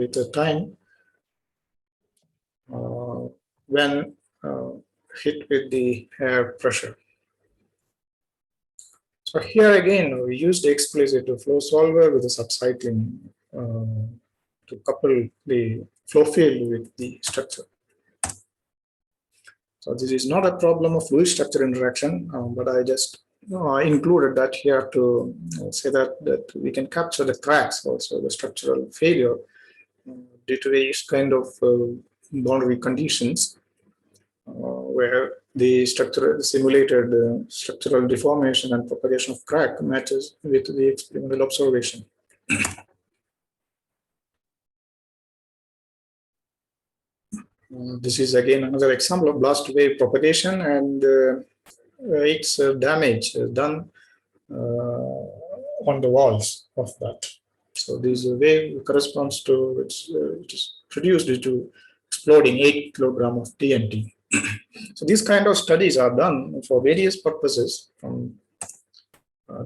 with the time when hit with the air pressure. So here again, we used the explicit flow solver with the subcycling to couple the flow field with the structure. So this is not a problem of fluid structure interaction, but I just included that here to say that we can capture the cracks, also the structural failure due to these kind of boundary conditions where the simulated structural deformation and propagation of crack matches with the experimental observation. This is again another example of blast wave propagation, and its damage done on the walls of that. So this wave corresponds to which is produced due to exploding 8 kilograms of TNT. So these kind of studies are done for various purposes, from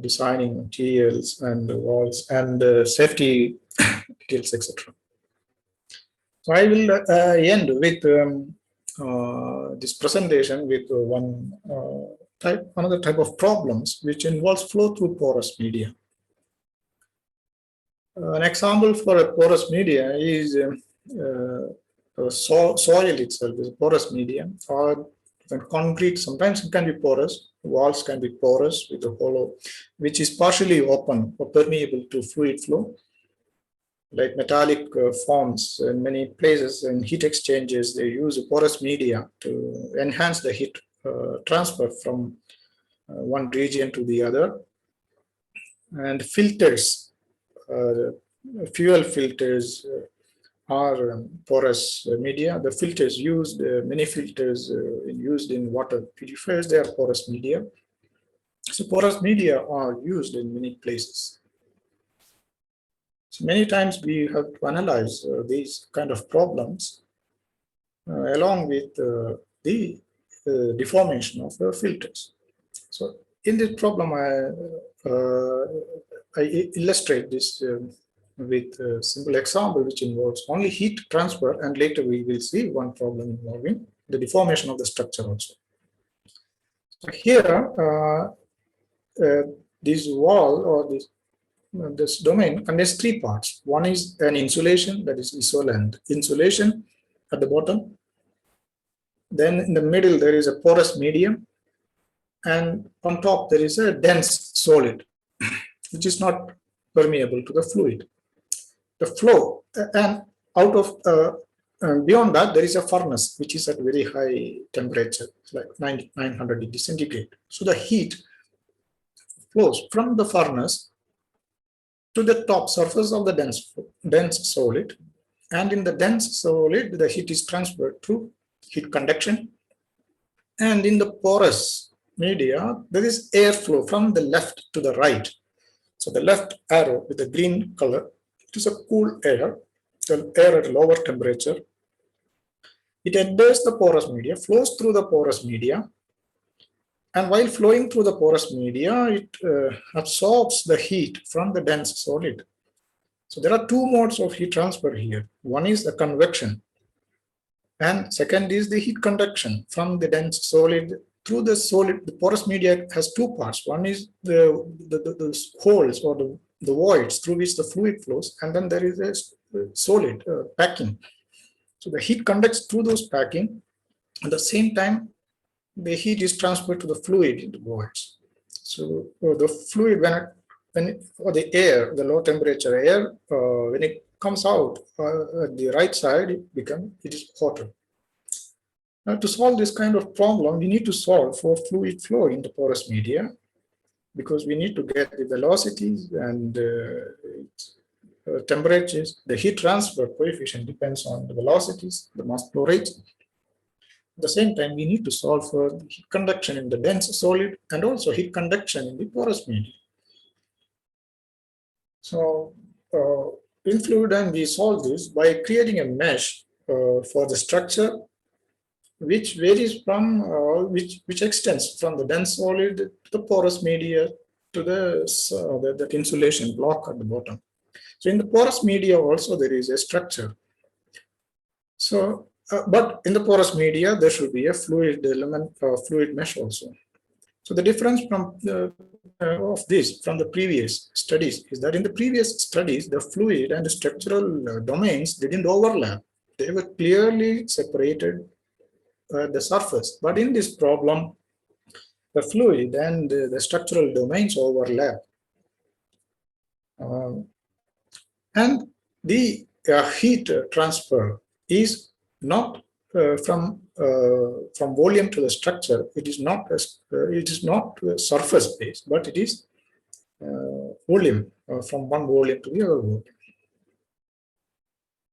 designing materials and walls and safety details, etc. So I will end with this presentation with another type of problems which involves flow through porous media. An example for a porous media is soil itself is a porous medium, or concrete. Sometimes it can be porous. Walls can be porous with a hollow, which is partially open or permeable to fluid flow. Like metallic forms in many places in heat exchangers, they use a porous media to enhance the heat transfer from one region to the other. And filters, fuel filters are porous media. The filters used, many filters used in water purifiers, they are porous media. So porous media are used in many places. So many times we have to analyze these kind of problems along with the deformation of the filters. So in this problem, I illustrate this with a simple example which involves only heat transfer, and later we will see one problem involving the deformation of the structure also. So here, this wall or this domain contains 3 parts. One is an insulation, that is isolant insulation at the bottom. Then in the middle there is a porous medium, and on top there is a dense solid which is not permeable to the fluid. The flow, and out of beyond that there is a furnace which is at very high temperature, like 900 degrees centigrade. So the heat flows from the furnace to the top surface of the dense solid, and in the dense solid the heat is transferred through heat conduction, and in the porous media there is airflow from the left to the right. So the left arrow with the green color, it is a cool air, the air at lower temperature. It enters the porous media, flows through the porous media, and while flowing through the porous media, it absorbs the heat from the dense solid. So there are 2 modes of heat transfer here. One is the convection, and second is the heat conduction from the dense solid through the solid. The porous media has 2 parts. One is the holes or the voids through which the fluid flows, and then there is a solid packing. So the heat conducts through those packing. At the same time, the heat is transferred to the fluid in the voids. So the fluid, or the air, the low temperature air, when it comes out at the right side, it is hotter. Now, to solve this kind of problem, we need to solve for fluid flow in the porous media, because we need to get the velocities and temperatures. The heat transfer coefficient depends on the velocities, the mass flow rate. At the same time, we need to solve for the heat conduction in the dense solid and also heat conduction in the porous media. So in Fluidy, we solve this by creating a mesh for the structure which varies from, which extends from the dense solid to the porous media to the insulation block at the bottom. So in the porous media also there is a structure. So, but in the porous media there should be a fluid element, fluid mesh also. So the difference from of this from the previous studies is that in the previous studies the fluid and the structural domains didn't overlap. They were clearly separated at the surface. But in this problem, the fluid and the structural domains overlap. And the heat transfer is not from volume to the structure. It is not surface based, but it is volume from one volume to the other volume.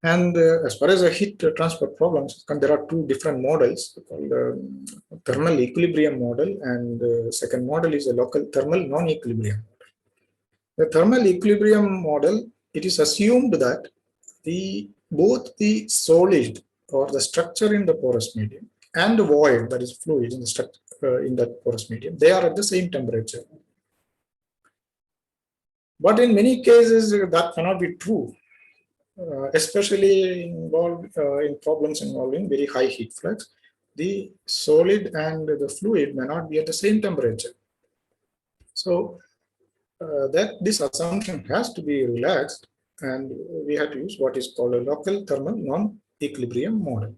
And as far as the heat transfer problems, there are two different models called thermal equilibrium model, and second model is a local thermal non-equilibrium. The thermal equilibrium model, it is assumed that both the solid or the structure in the porous medium and the void, that is fluid in the structure in that porous medium, they are at the same temperature. But in many cases that cannot be true, especially in problems involving very high heat flux. The solid and the fluid may not be at the same temperature. So that this assumption has to be relaxed, and we have to use what is called a local thermal non-equilibrium model.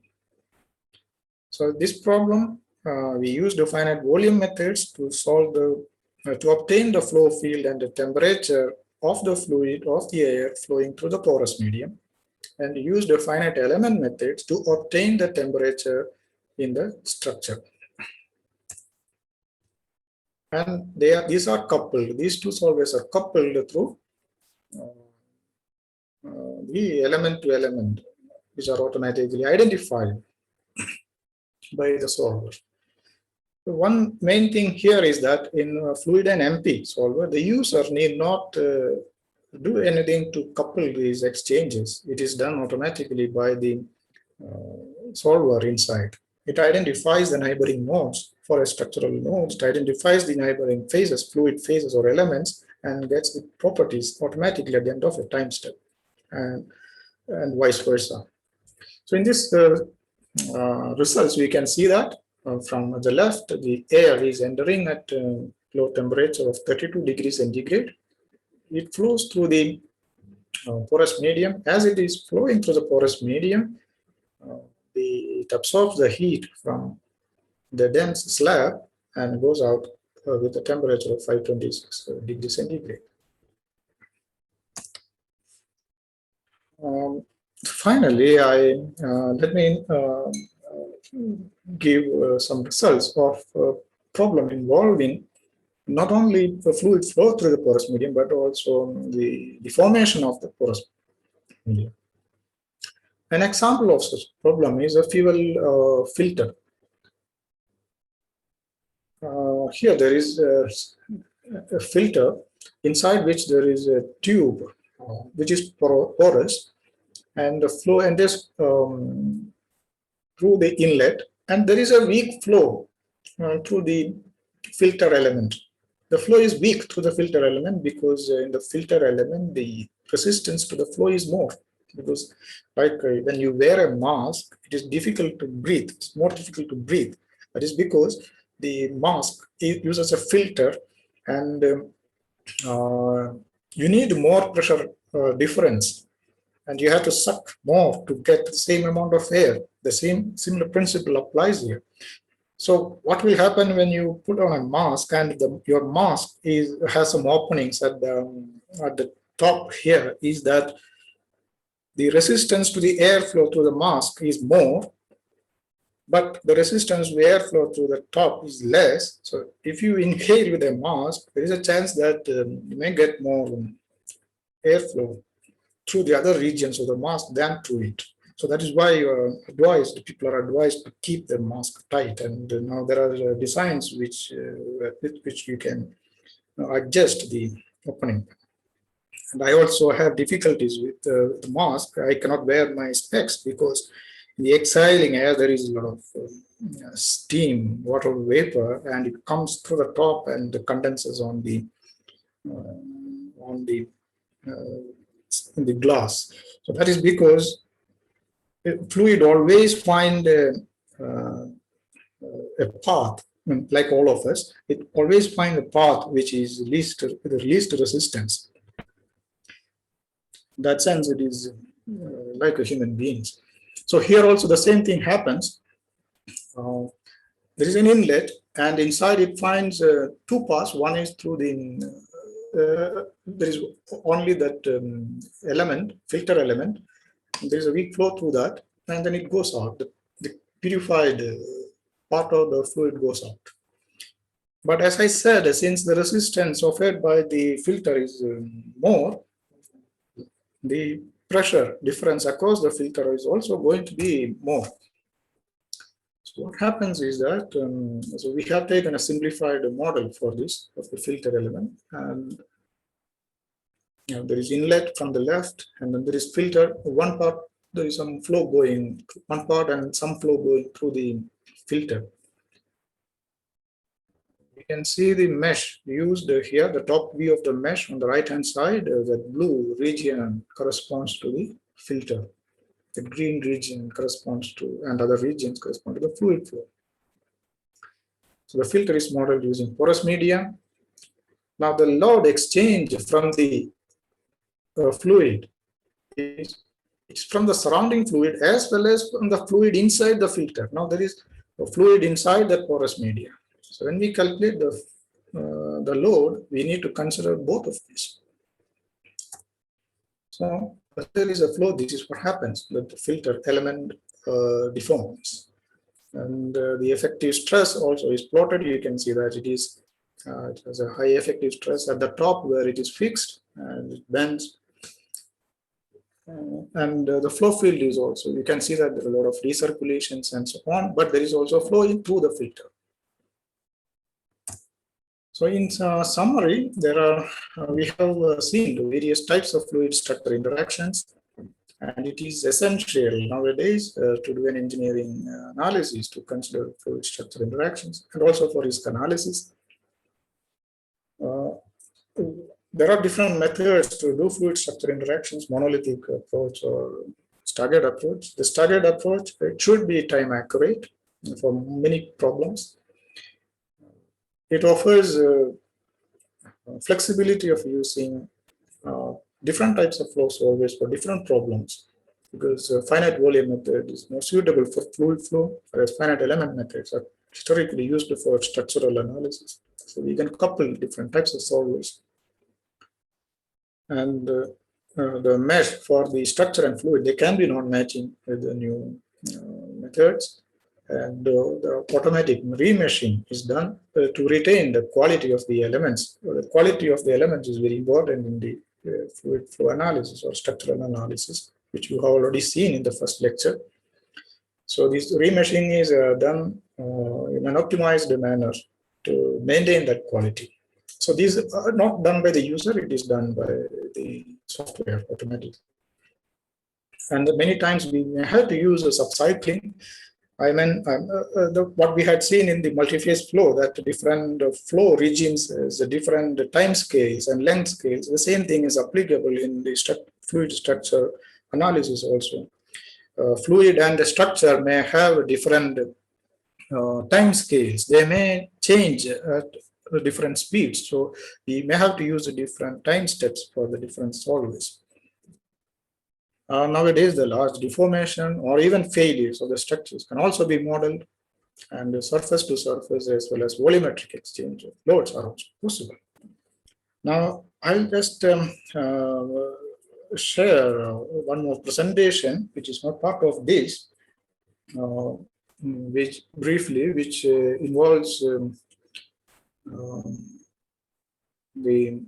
So this problem, we used the finite volume methods to solve to obtain the flow field and the temperature of the fluid of the air flowing through the porous medium, and used the finite element methods to obtain the temperature in the structure. And these are coupled. These two solvers are coupled through the element to element, which are automatically identified by the solver. One main thing here is that in fluid and MP solver, the user need not do anything to couple these exchanges. It is done automatically by the solver inside. It identifies the neighboring nodes for a structural node. It identifies the neighboring phases, fluid phases or elements, and gets the properties automatically at the end of a time step, and vice versa. So in this results, we can see that from the left, the air is entering at low temperature of 32 degrees centigrade. It flows through the porous medium. As it is flowing through the porous medium, it absorbs the heat from the dense slab and goes out with a temperature of 526 degrees centigrade. Finally, let me give some results of a problem involving not only the fluid flow through the porous medium, but also the deformation of the porous medium. An example of such problem is a fuel filter. Here there is a filter inside which there is a tube which is porous, and the flow enters through the inlet, and there is a weak flow through the filter element. The flow is weak through the filter element because in the filter element the resistance to the flow is more, because like when you wear a mask, it is difficult to breathe. It's more difficult to breathe. That is because the mask uses a filter, and you need more pressure difference, and you have to suck more to get the same amount of air. The similar principle applies here. So what will happen when you put on a mask and your mask has some openings at the top here, is that the resistance to the airflow through the mask is more, but the resistance to airflow through the top is less. So if you inhale with a mask, there is a chance that you may get more airflow through the other regions of the mask than through it. So that is why people are advised to keep their mask tight. And now there are designs with which you can adjust the opening. And I also have difficulties with the mask. I cannot wear my specs because in the exhaling air there is a lot of steam, water vapor, and it comes through the top and condenses on the in the glass. So that is because fluid always find a path, like all of us. It always find a path which is the least resistance. In that sense, it is like a human beings. So here also the same thing happens. There is an inlet, and inside it finds two paths. One is through the there is only that element, filter element. There is a weak flow through that, and then it goes out. The purified part of the fluid goes out. But as I said, since the resistance offered by the filter is more, the pressure difference across the filter is also going to be more. So what happens is that, so we have taken a simplified model for this, of the filter element, and there is inlet from the left, and then there is filter. One part, there is some flow going, one part and some flow going through the filter. You can see the mesh used here, the top view of the mesh on the right hand side, the blue region corresponds to the filter. The green region corresponds to, and other regions correspond to the fluid flow. So the filter is modeled using porous media. Now the load exchange from the fluid it's from the surrounding fluid as well as from the fluid inside the filter. Now there is a fluid inside the porous media. So when we calculate the load, we need to consider both of these. So if there is a flow, this is what happens, that the filter element deforms. And the effective stress also is plotted. You can see that it has a high effective stress at the top where it is fixed and it bends. And the flow field is also, you can see that there are a lot of recirculations and so on, but there is also flowing through the filter. So in summary, we have seen the various types of fluid structure interactions, and it is essential nowadays to do an engineering analysis to consider fluid structure interactions and also for risk analysis. There are different methods to do fluid structure interactions, monolithic approach or staggered approach. The staggered approach, it should be time accurate for many problems. It offers flexibility of using different types of flow solvers for different problems, because finite volume method is more suitable for fluid flow, whereas finite element methods are historically used for structural analysis. So we can couple different types of solvers. And the mesh for the structure and fluid, they can be non-matching with the new methods. And the automatic remeshing is done to retain the quality of the elements. The quality of the elements is very important in the fluid flow analysis or structural analysis, which you have already seen in the first lecture. So this remeshing is done in an optimized manner to maintain that quality. So these are not done by the user, it is done by the software automatically. And many times we may have to use a subcycling. I mean, what we had seen in the multi-phase flow, that different flow regimes has different time scales and length scales. The same thing is applicable in the fluid structure analysis also. Fluid and the structure may have different time scales. They may change at different speeds. So we may have to use different time steps for the different solvers. Nowadays, the large deformation or even failures of the structures can also be modeled, and the surface to surface as well as volumetric exchange of loads are also possible. Now, I'll just share one more presentation, which is not part of this, which involves the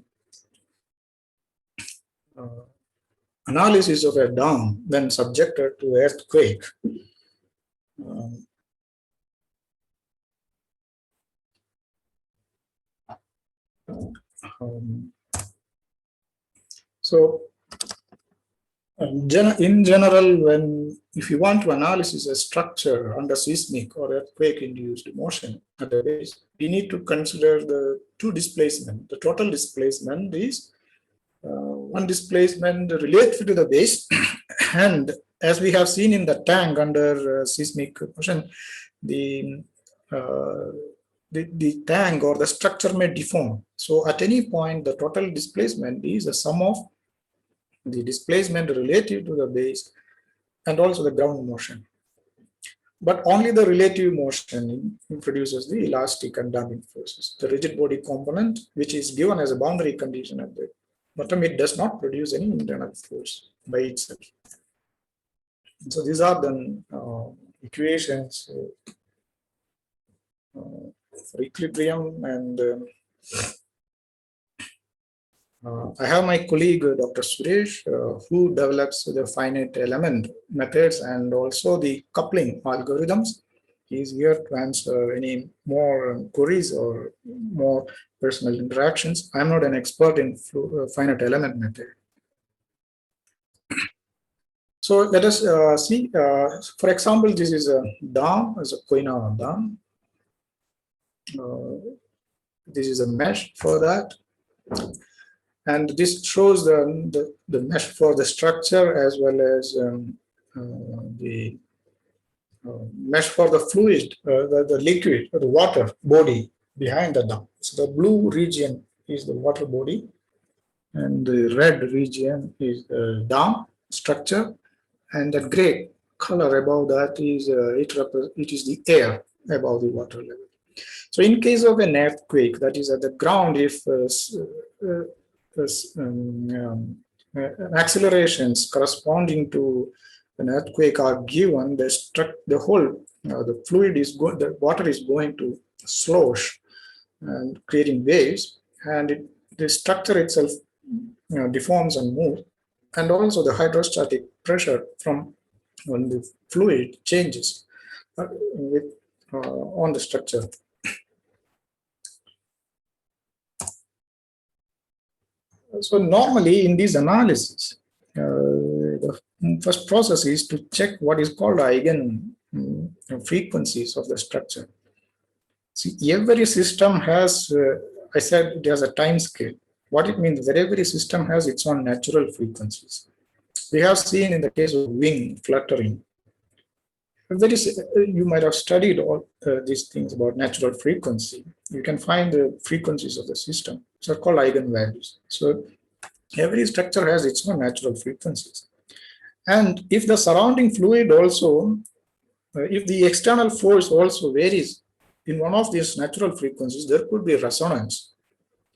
analysis of a dam when subjected to earthquake. So in general, if you want to analyze a structure under seismic or earthquake-induced motion at the base, we need to consider the two displacement. The total displacement is one displacement related to the base. And as we have seen in the tank under seismic motion, the tank or the structure may deform. So at any point, the total displacement is a sum of the displacement relative to the base and also the ground motion. But only the relative motion produces the elastic and damping forces. The rigid body component, which is given as a boundary condition at the bottom, it does not produce any internal force by itself. So these are the equations for equilibrium, and I have my colleague Dr. Suresh, who develops the finite element methods and also the coupling algorithms. He is here to answer any more queries or more personal interactions. I'm not an expert in finite element method. So let us see, for example, this is a dam, as a Koina dam. This is a mesh for that. And this shows the mesh for the structure as well as the mesh for the fluid, the liquid, the water body behind the dam. So the blue region is the water body, and the red region is the dam structure, and the gray color above that is it is the air above the water level. So in case of an earthquake, that is at the ground, if accelerations corresponding to an earthquake are given, the whole the fluid is the water is going to slosh and creating waves, and the structure itself deforms and moves, and also the hydrostatic pressure from when the fluid changes on the structure. So normally in this analysis, the first process is to check what is called eigen frequencies of the structure. See, every system has, I said it has a time scale. What it means is that every system has its own natural frequencies. We have seen in the case of wing fluttering. You might have studied all these things about natural frequency. You can find the frequencies of the system. So they're called eigenvalues. So every structure has its own natural frequencies. And if the surrounding fluid also, if the external force also varies in one of these natural frequencies, there could be resonance,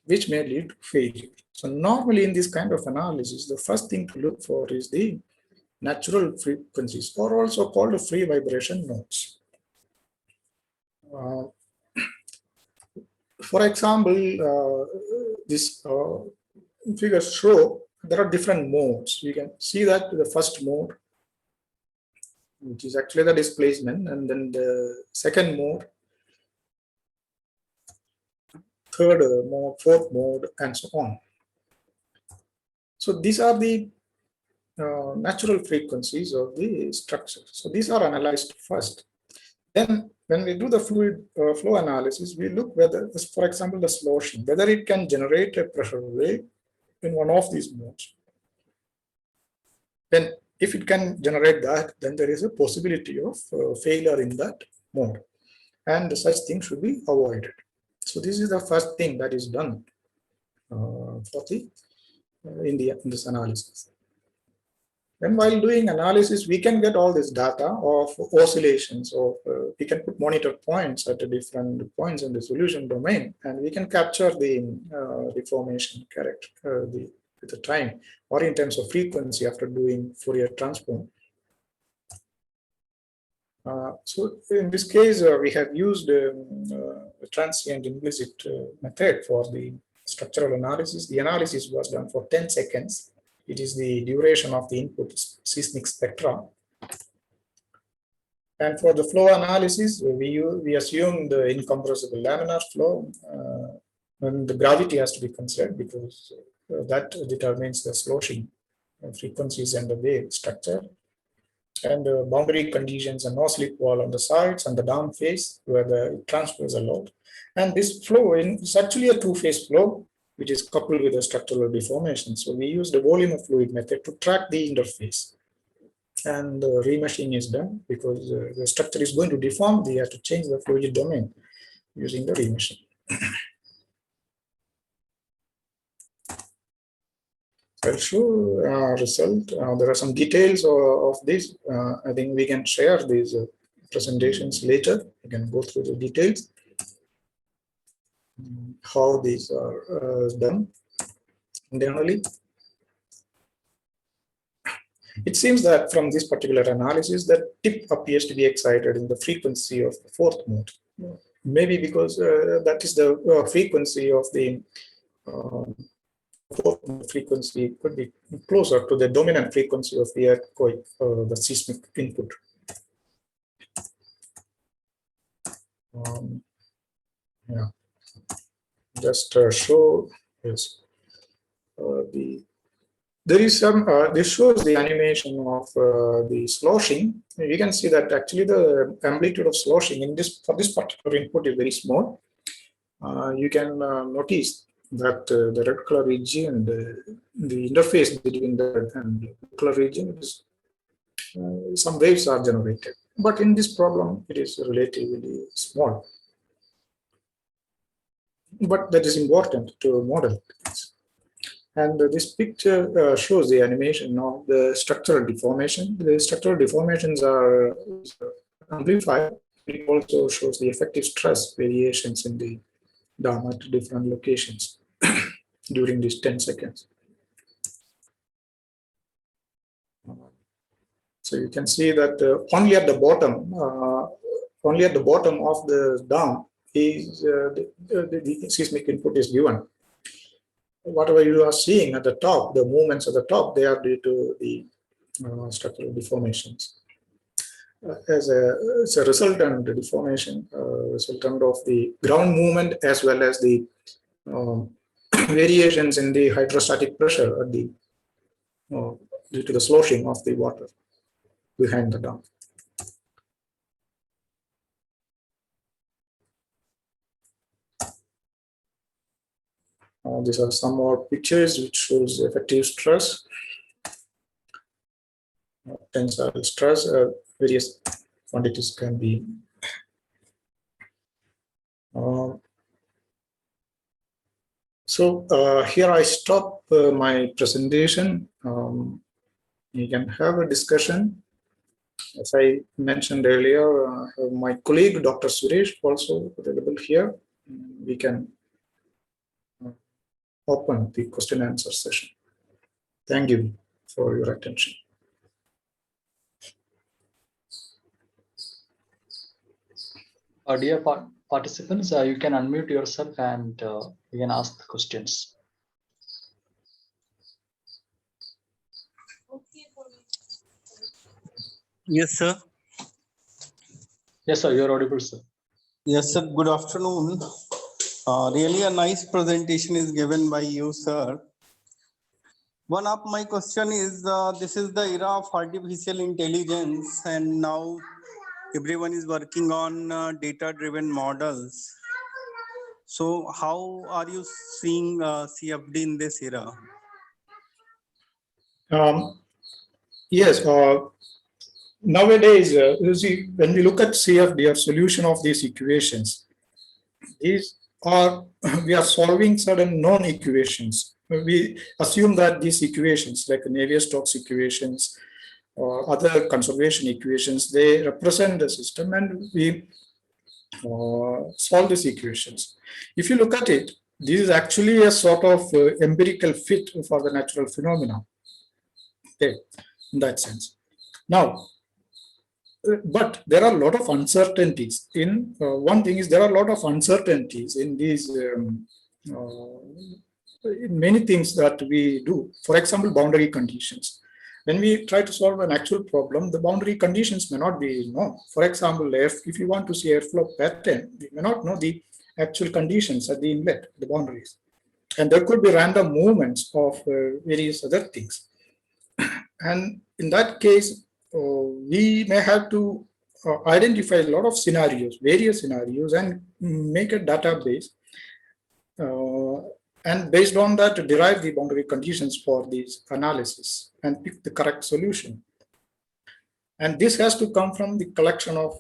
which may lead to failure. So normally in this kind of analysis, the first thing to look for is the natural frequencies, or also called free vibration nodes. For example, this figures show there are different modes. You can see that the first mode, which is actually the displacement, and then the second mode, third mode, fourth mode, and so on. So these are the natural frequencies of the structure. So these are analyzed first. Then when we do the fluid flow analysis, we look whether, for example, the sloshing, whether it can generate a pressure wave in one of these modes. Then if it can generate that, then there is a possibility of failure in that mode, and such things should be avoided. So this is the first thing that is done for the in this analysis. Then while doing analysis, we can get all this data of oscillations, or we can put monitor points at different points in the solution domain, and we can capture the deformation character with the time, or in terms of frequency after doing Fourier transform. So in this case, we have used a transient implicit method for the structural analysis. The analysis was done for 10 seconds. It is the duration of the input seismic spectra. And for the flow analysis, we assume the incompressible laminar flow, and the gravity has to be considered because that determines the sloshing frequencies and the wave structure. And boundary conditions and no slip wall on the sides and the down face where the transfers a load. And this flow is actually a two-phase flow. which is coupled with a structural deformation. So we use the volume of fluid method to track the interface. And remeshing is done because the structure is going to deform. We have to change the fluid domain using the remeshing. I'll show result. There are some details of this. I think we can share these presentations later. You can go through the details, how these are done internally. It seems that from this particular analysis, the tip appears to be excited in the frequency of the fourth mode. Maybe because that is the frequency of the fourth mode frequency could be closer to the dominant frequency of the earthquake, the seismic input. Yeah, just show yes. There is some. This shows the animation of the sloshing. You can see that actually the amplitude of sloshing in this for this particular input is very small. You can notice that the red color region, the interface between the red and blue color region is some waves are generated. But in this problem, it is relatively small. But that is important to model. And this picture shows the animation of the structural deformation. The structural deformations are amplified. It also shows the effective stress variations in the dam at different locations during these 10 seconds. So you can see that only at the bottom of the dam is the seismic input is given. Whatever you are seeing at the top, the movements at the top, they are due to the structural deformations. As a resultant deformation, resultant of the ground movement as well as the variations in the hydrostatic pressure at the due to the sloshing of the water behind the dam. These are some more pictures which shows effective stress, tensile stress, various quantities can be. So here I stop my presentation. You can have a discussion. As I mentioned earlier, my colleague Dr. Suresh also available here. We can open the question and answer session. Thank you for your attention. Dear participants, you can unmute yourself and you can ask the questions. Yes, sir. Yes, sir, you're audible, sir. Yes, sir. Good afternoon. Really a nice presentation is given by you, sir. One of my question is, this is the era of artificial intelligence, and now everyone is working on data-driven models. So how are you seeing CFD in this era? Yes, nowadays, you see, when we look at CFD or solution of these equations, these are we are solving certain known equations. We assume that these equations, like Navier-Stokes equations or other conservation equations, they represent the system, and we solve these equations. If you look at it, this is actually a sort of empirical fit for the natural phenomena. Okay, in that sense. Now, but there are a lot of uncertainties in one thing is there are a lot of uncertainties in these in many things that we do. For example, boundary conditions. When we try to solve an actual problem, the boundary conditions may not be known. For example, if you want to see airflow pattern, we may not know the actual conditions at the inlet, the boundaries, and there could be random movements of various other things. And in that case, we may have to identify a lot of scenarios, various scenarios, and make a database and based on that to derive the boundary conditions for these analysis and pick the correct solution. And this has to come from the collection of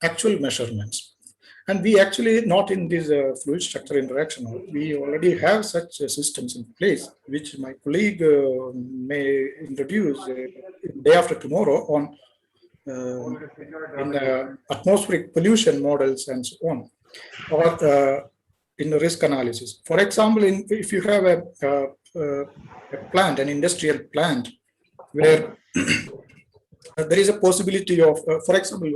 actual measurements. And we actually not in this fluid structure interaction. We already have such systems in place, which my colleague may introduce day after tomorrow on in atmospheric pollution models and so on, or in the risk analysis. For example, if you have a plant, an industrial plant, where there is a possibility of, for example,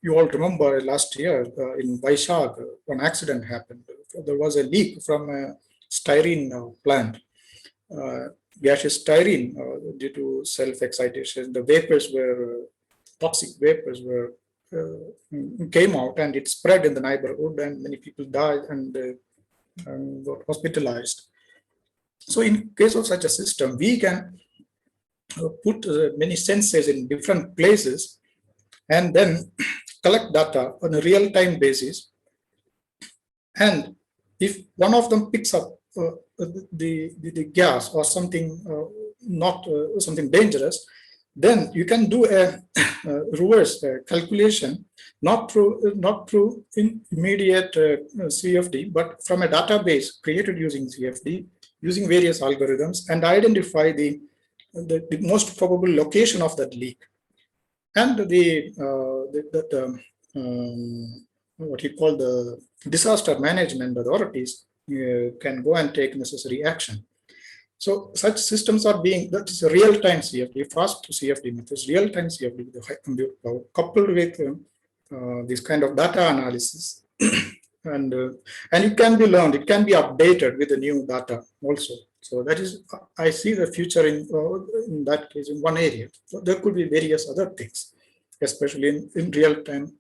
you all remember last year in Vaishak, an accident happened. There was a leak from a styrene plant, gaseous styrene, due to self-excitation. The vapors were, toxic vapors were, came out, and it spread in the neighborhood, and many people died and got hospitalized. So in case of such a system, we can put many sensors in different places and then collect data on a real-time basis. And if one of them picks up the gas or something not something dangerous, then you can do a reverse calculation, not through immediate CFD, but from a database created using CFD, using various algorithms, and identify the most probable location of that leak. And what you call the disaster management authorities can go and take necessary action. So such systems are being, that is a real-time CFD, fast CFD methods, real-time CFD with the high compute power, coupled with this kind of data analysis. And it can be learned, it can be updated with the new data also. So that is, I see the future in that case in one area. So there could be various other things, especially in real-time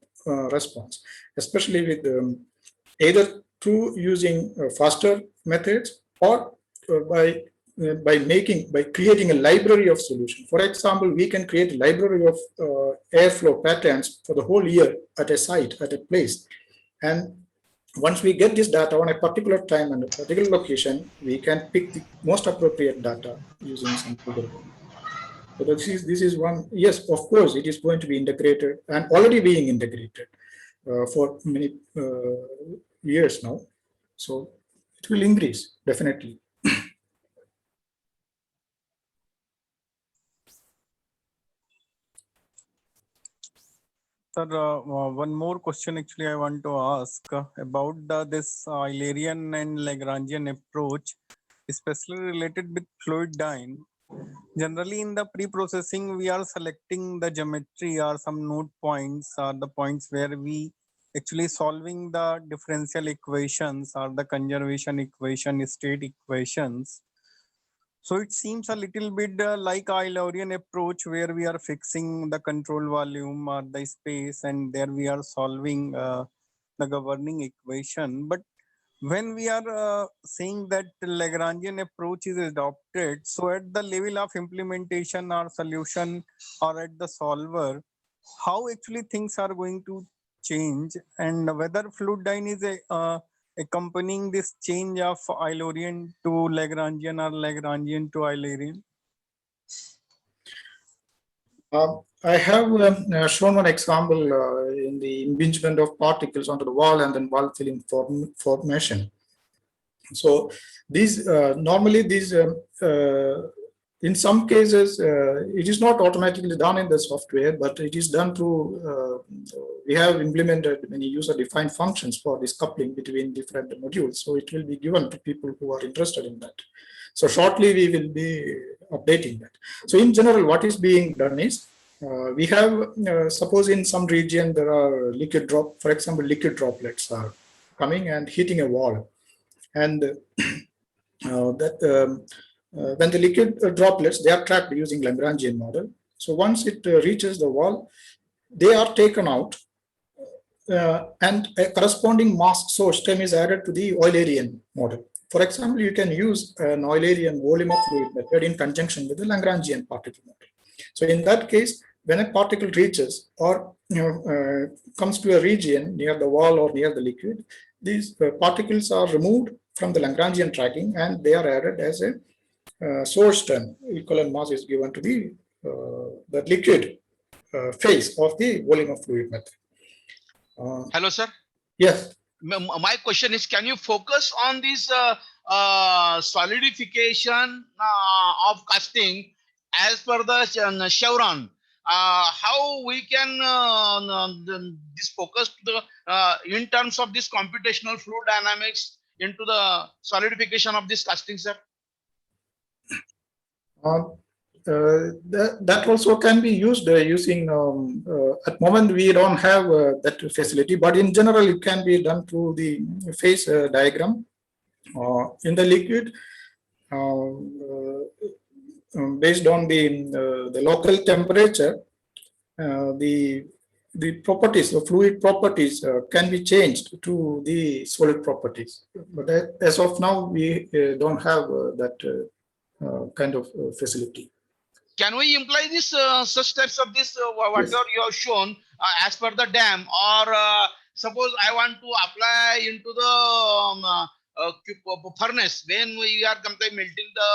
response, especially with either through using faster methods or by creating a library of solutions. For example, we can create a library of airflow patterns for the whole year at a site, at a place. And once we get this data on a particular time and a particular location, we can pick the most appropriate data using some algorithm. So this is one, yes, of course, it is going to be integrated and already being integrated for many years now. So it will increase, definitely. Sir, one more question actually I want to ask about this Eulerian and Lagrangian approach, especially related with fluid dyne. Generally in the pre-processing, we are selecting the geometry or some node points or the points where we actually solving the differential equations or the conservation equation, state equations. So it seems a little bit like Eulerian approach where we are fixing the control volume or the space and there we are solving the governing equation. But when we are saying that Lagrangian approach is adopted, so at the level of implementation or solution or at the solver, how actually things are going to change and whether fluid dyne is accompanying this change of Eulerian to Lagrangian or Lagrangian to Eulerian? I have shown one example in the impingement of particles onto the wall and then wall filling formation. So these normally these in some cases it is not automatically done in the software, but it is done through we have implemented many user-defined functions for this coupling between different modules. So it will be given to people who are interested in that. So shortly we will be updating that. So in general, what is being done is we have suppose in some region there are liquid drop, for example, liquid droplets are coming and hitting a wall, and when the liquid droplets, they are trapped using Lagrangian model. So once it reaches the wall, they are taken out and a corresponding mass source term is added to the Eulerian model. For example, you can use an Eulerian volume of fluid method in conjunction with the Lagrangian particle model. So in that case, when a particle reaches or comes to a region near the wall or near the liquid, these particles are removed from the Lagrangian tracking, and they are added as a source term. Equivalent mass is given to the liquid phase of the volume of fluid method. Hello, sir. Yes. My question is, can you focus on this solidification of casting as per the chevron? How we can this focus to the in terms of this computational fluid dynamics into the solidification of this casting, sir? That also can be used using, at the moment we don't have that facility, but in general it can be done through the phase diagram in the liquid based on the local temperature. The properties, the fluid properties can be changed to the solid properties, but as of now we don't have that kind of facility. Can we imply this such types of this whatever Yes. you have shown as per the dam, or suppose I want to apply into the furnace when we are melting the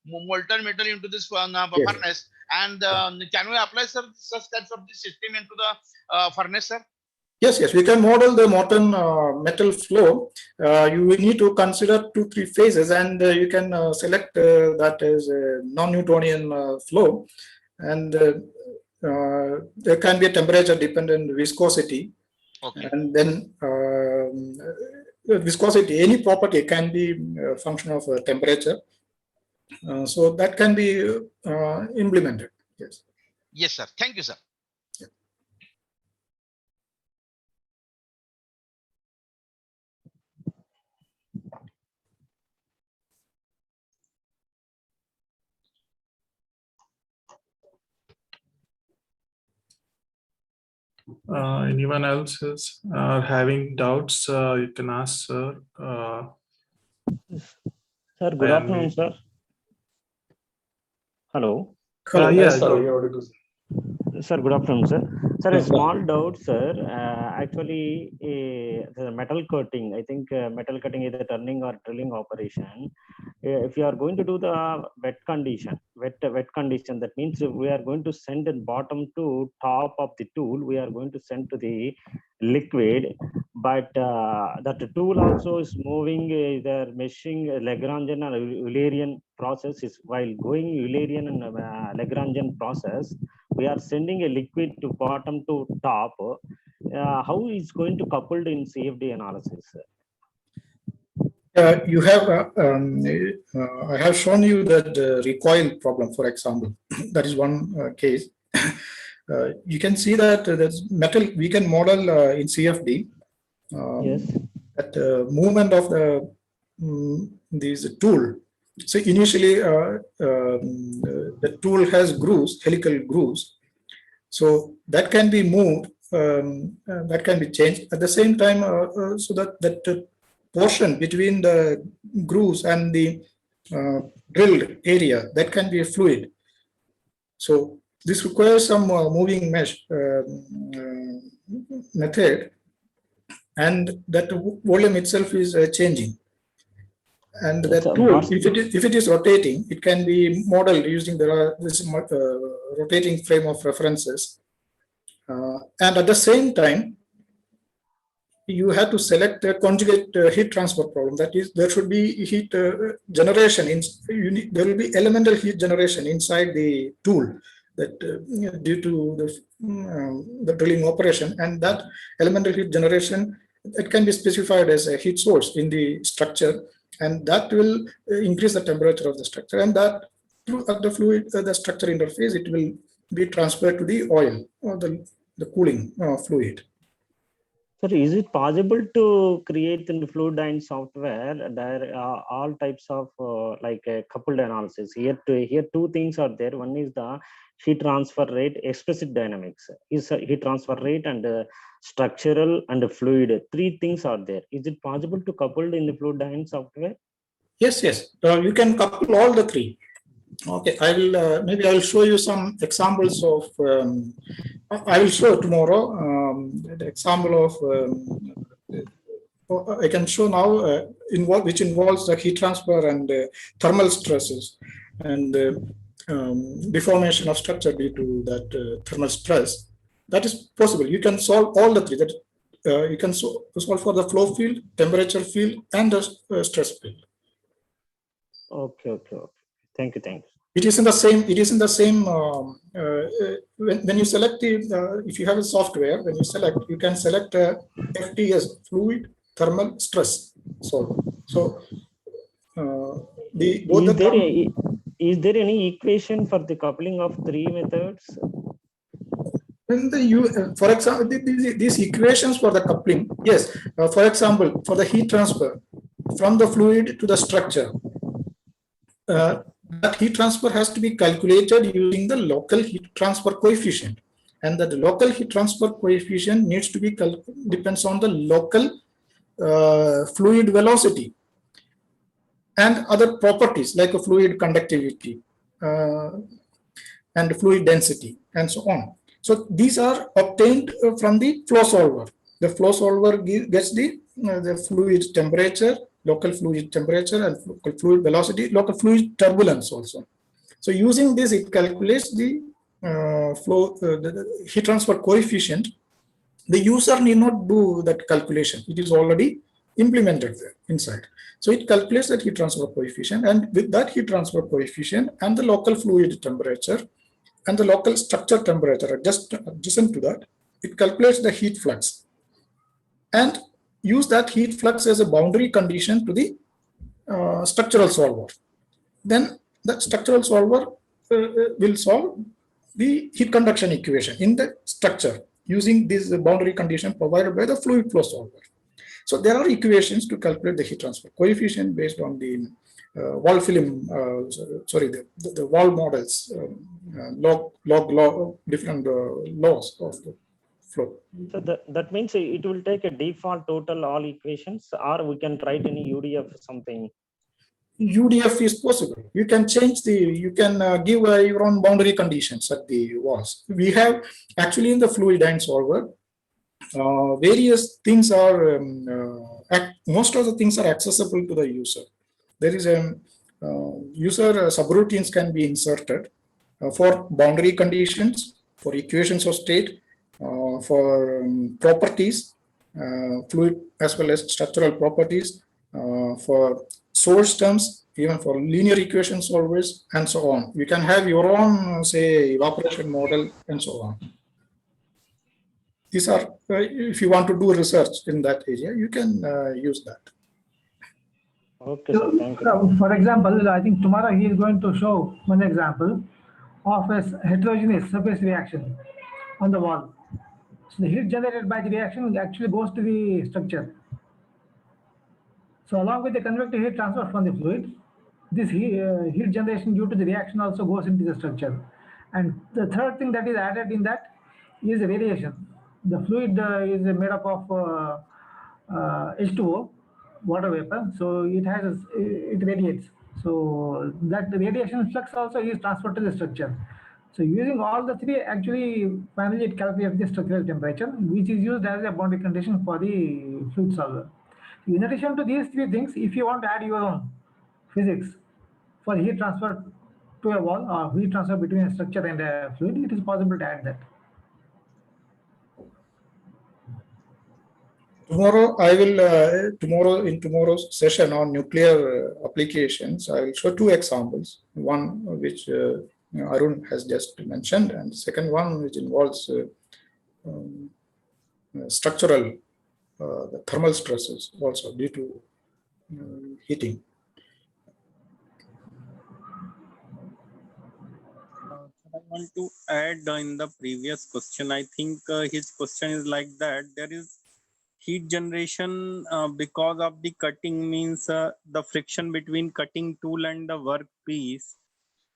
molten metal into this furnace, and can we apply such types of this system into the furnace, sir? Yes, we can model the molten metal flow. You will need to consider 2-3 phases, and you can select that as a non-Newtonian flow, and there can be a temperature dependent viscosity. Okay. And then viscosity, any property can be a function of temperature. So that can be implemented. Yes. Yes, sir. Thank you, sir. Anyone else is having doubts? You can ask, sir. Sir, good afternoon, sir. Hello. Hello. Yeah, Sir, good afternoon, sir. Sir, a small doubt, sir. Actually, the metal cutting, I think metal cutting is a turning or drilling operation. If you are going to do the wet condition, that means we are going to send the bottom to top of the tool. We are going to send to the liquid, but that tool also is moving the meshing Lagrangian or Eulerian process. Is while going Eulerian and Lagrangian process, we are sending a liquid to bottom to top. How is going to coupled in CFD analysis? You have, I have shown you that recoil problem, for example. That is one case. You can see that there's metal, we can model in CFD. Yes. That movement of this tool. So initially, the tool has grooves, helical grooves. So that can be moved, that can be changed. At the same time, so that portion between the grooves and the drilled area, that can be a fluid. So this requires some moving mesh method, and that volume itself is changing. And that tool, if it is rotating, it can be modeled using this rotating frame of references. And at the same time, you have to select a conjugate heat transfer problem. That is, there should be heat generation. There will be elemental heat generation inside the tool that due to the drilling operation, and that elemental heat generation, it can be specified as a heat source in the structure, and that will increase the temperature of the structure, and that at the fluid, the structure interface, it will be transferred to the oil or the cooling fluid. Sir, is it possible to create in the Fluidyne software there are all types of like a coupled analysis? Here two things are there. One is the heat transfer rate, explicit dynamics. Is heat transfer rate and structural and fluid. Three things are there. Is it possible to couple in the Fluidyne software? Yes. You can couple all the three. Okay, I will maybe I will show you some examples of. I will show tomorrow the example of I can show now which involves the heat transfer and thermal stresses and deformation of structure due to that thermal stress. That is possible. You can solve all the three. That you can solve for the flow field, temperature field, and the stress field. Okay. Thank you. It is in the same. It is in the same. When you select the, if you have a software, when you select, you can select FTS, fluid thermal stress solver. So is there any equation for the coupling of three methods? For example, these equations for the coupling, yes. For example, for the heat transfer from the fluid to the structure, that heat transfer has to be calculated using the local heat transfer coefficient, and that the local heat transfer coefficient needs to be depends on the local fluid velocity and other properties like a fluid conductivity and fluid density and so on. So these are obtained from the flow solver. The flow solver gets the fluid temperature, local fluid temperature, and local fluid velocity, local fluid turbulence also. So using this, it calculates the the heat transfer coefficient. The user need not do that calculation. It is already implemented there inside. So it calculates that heat transfer coefficient, and with that heat transfer coefficient and the local fluid temperature and the local structure temperature adjacent to that, it calculates the heat flux and use that heat flux as a boundary condition to the structural solver. Then that structural solver will solve the heat conduction equation in the structure using this boundary condition provided by the fluid flow solver. So there are equations to calculate the heat transfer coefficient based on the wall film, the wall models, log different laws of the flow. So that means it will take a default total all equations, or we can write any UDF something. UDF is possible. You can change you can give your own boundary conditions at the walls. We have actually in the fluidine solver, various things are, most of the things are accessible to the user. There is a user subroutines can be inserted for boundary conditions, for equations of state, for properties, fluid as well as structural properties, for source terms, even for linear equation solvers, and so on. You can have your own, say, evaporation model and so on. These are, if you want to do research in that area, you can use that. Okay, sir. Thank you. For example, I think tomorrow he is going to show one example of a heterogeneous surface reaction on the wall. So the heat generated by the reaction actually goes to the structure. So along with the convective heat transfer from the fluid, this heat generation due to the reaction also goes into the structure. And the third thing that is added in that is the radiation. The fluid is made up of H2O, water vapor, so it radiates. So that the radiation flux also is transferred to the structure. So using all the three, actually, finally it calculates the structural temperature, which is used as a boundary condition for the fluid solver. In addition to these three things, if you want to add your own physics for heat transfer to a wall or heat transfer between a structure and a fluid, it is possible to add that. Tomorrow, I will, in tomorrow's session on nuclear applications, I will show two examples. One which Arun has just mentioned, and the second one which involves structural the thermal stresses also due to heating. I want to add in the previous question. I think his question is like that. There is heat generation because of the cutting, means the friction between cutting tool and the workpiece.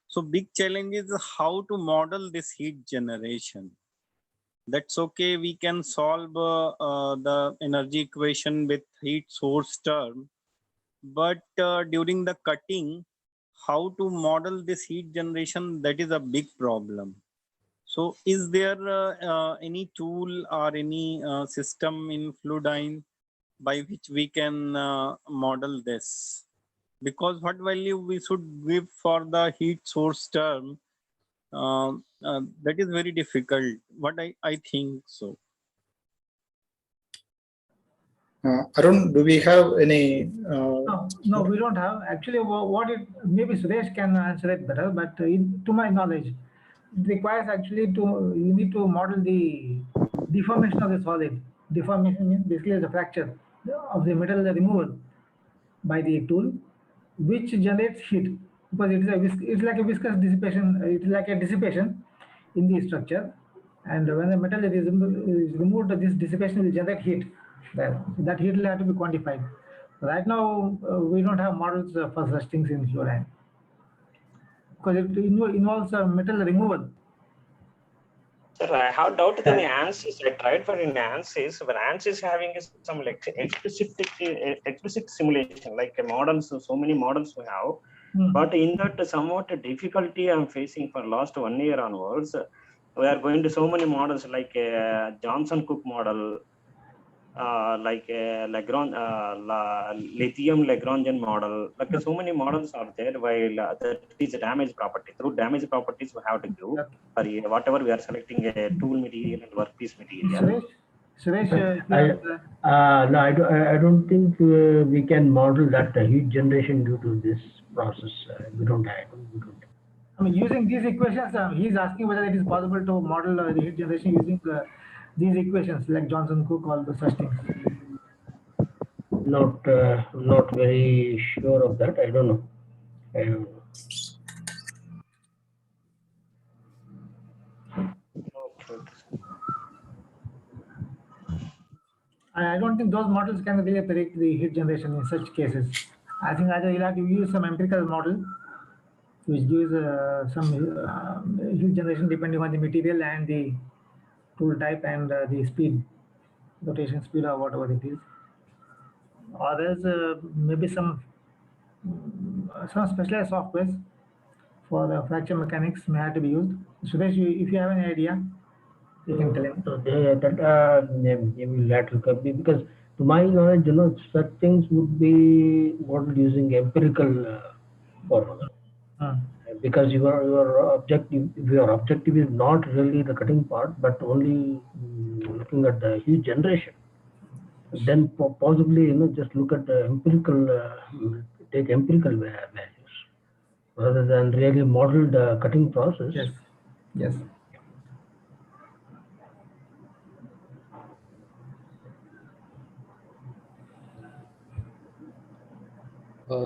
So big challenge is how to model this heat generation. That's okay. We can solve the energy equation with heat source term, but during the cutting, how to model this heat generation, that is a big problem. So is there any tool or any system in Fluidine by which we can model this? Because what value we should give for the heat source term, that is very difficult. What I think so. Arun, do we have any? No, we don't have. Actually, what it maybe Suresh can answer it better, but to my knowledge, it requires actually you need to model the deformation of the solid. Deformation means basically the fracture of the metal removal by the tool, which generates heat because it's like a viscous dissipation. It's like a dissipation in the structure, and when the metal is removed, this dissipation will generate heat. That heat will have to be quantified. Right now, we don't have models for such things in fluorine because it involves metal removal. Sir, I have doubt in the ANSYS. I tried for in ANSYS, but ANSYS having some like explicit simulation, like models. So many models we have, but in that somewhat difficulty I'm facing for last 1 year onwards. We are going to so many models like Johnson-Cook model, like Lagrange, lithium Lagrangian model. Like so many models are there. While that is a damage property. Through damage properties, we have to do for whatever we are selecting a tool material and workpiece material. Suresh, no, I don't think we can model that heat generation due to this process. We don't have. I mean, using these equations, he's asking whether it is possible to model the heat generation using these equations like Johnson-Cook, all the such things. Not very sure of that. I don't know. I don't think those models can really predict the heat generation in such cases. I think either you'll have to use some empirical model which gives some heat generation depending on the material and the tool type and the speed, rotation speed or whatever it is. Or there's maybe some specialized softwares for fracture mechanics may have to be used. Suresh, if you have any idea, you can tell him. So because to my knowledge, such things would be modeled using empirical formula. Because your objective is not really the cutting part, but only looking at the heat generation. Then possibly just look at the empirical, take empirical values rather than really model the cutting process. Yes.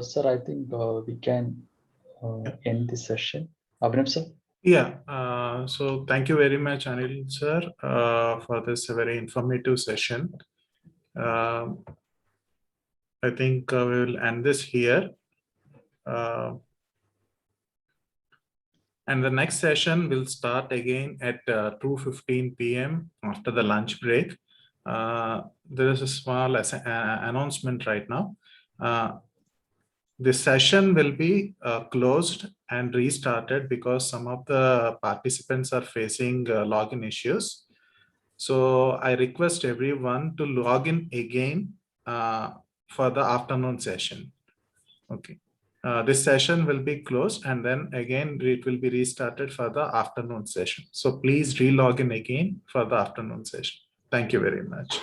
Sir, I think we can end this session. Abhinav sir? Yeah, so thank you very much, Anil sir, for this very informative session. I think we will end this here. And the next session will start again at 2:15 p.m. after the lunch break. There is a small announcement right now. This session will be closed and restarted because some of the participants are facing login issues. So I request everyone to log in again for the afternoon session. Okay. This session will be closed and then again it will be restarted for the afternoon session. So please re-log in again for the afternoon session. Thank you very much.